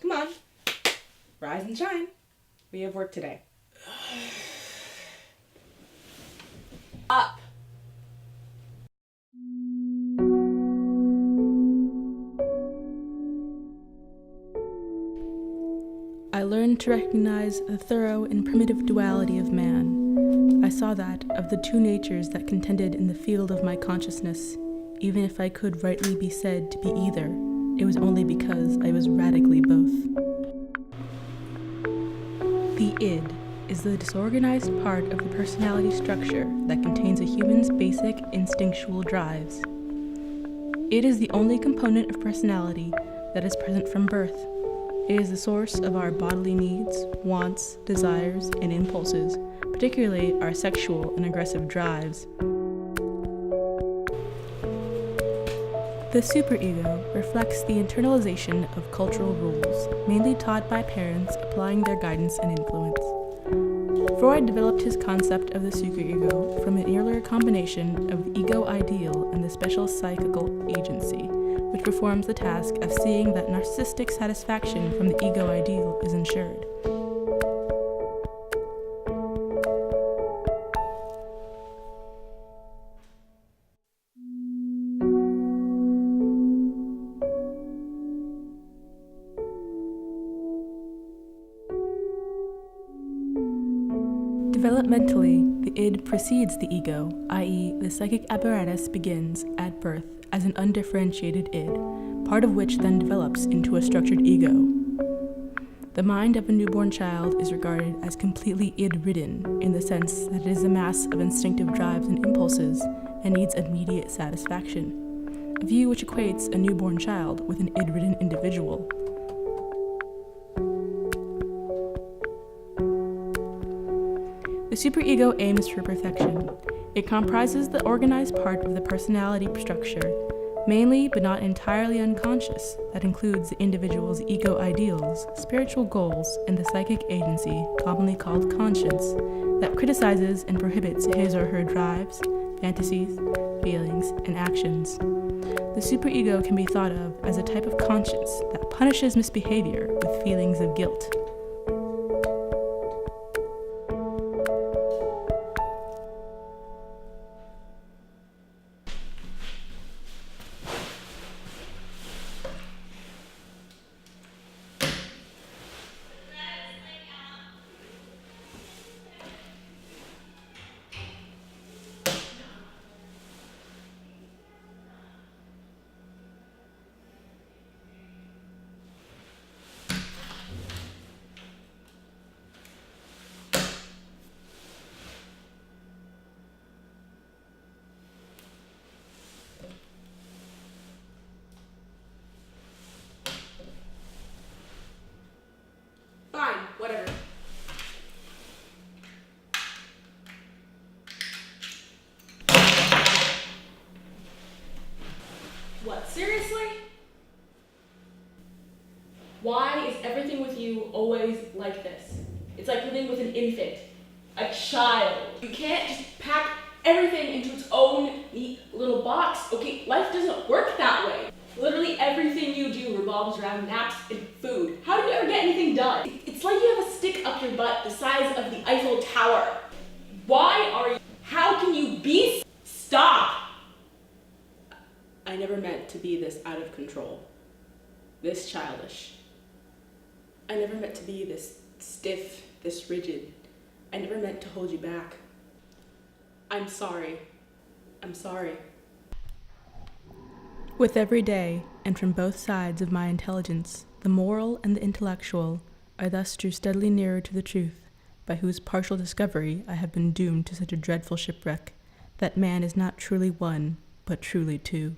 Come on, rise and shine. We have work today. Up. I learned to recognize the thorough and primitive duality of man. I saw that, of the two natures that contended in the field of my consciousness, even if I could rightly be said to be either, it was only because I was radically both. The id is the disorganized part of the personality structure that contains a human's basic instinctual drives. It is the only component of personality that is present from birth. It is the source of our bodily needs, wants, desires, and impulses, particularly our sexual and aggressive drives. The superego reflects the internalization of cultural rules, mainly taught by parents applying their guidance and influence. Freud developed his concept of the superego from an earlier combination of the ego ideal and the special psychical agency, which performs the task of seeing that narcissistic satisfaction from the ego ideal is ensured. Developmentally, the id precedes the ego, i.e., the psychic apparatus begins, at birth, as an undifferentiated id, part of which then develops into a structured ego. The mind of a newborn child is regarded as completely id-ridden, in the sense that it is a mass of instinctive drives and impulses, and needs immediate satisfaction, a view which equates a newborn child with an id-ridden individual. The superego aims for perfection. It comprises the organized part of the personality structure, mainly but not entirely unconscious, that includes the individual's ego ideals, spiritual goals, and the psychic agency, commonly called conscience, that criticizes and prohibits his or her drives, fantasies, feelings, and actions. The superego can be thought of as a type of conscience that punishes misbehavior with feelings of guilt. Fine, whatever. What, seriously? Why is everything with you always like this? It's like living with an infant, a child. You can't just pack everything into its own neat little box. Okay, life doesn't work that way. Literally everything you do revolves around naps and food. How do you ever get anything done? It's like you have a stick up your butt the size of the Eiffel Tower. Why are you? How can you be? Stop! I never meant to be this out of control, this childish. I never meant to be this stiff, this rigid. I never meant to hold you back. I'm sorry. I'm sorry. With every day, and from both sides of my intelligence, the moral and the intellectual, I thus drew steadily nearer to the truth, by whose partial discovery I have been doomed to such a dreadful shipwreck, that man is not truly one, but truly two.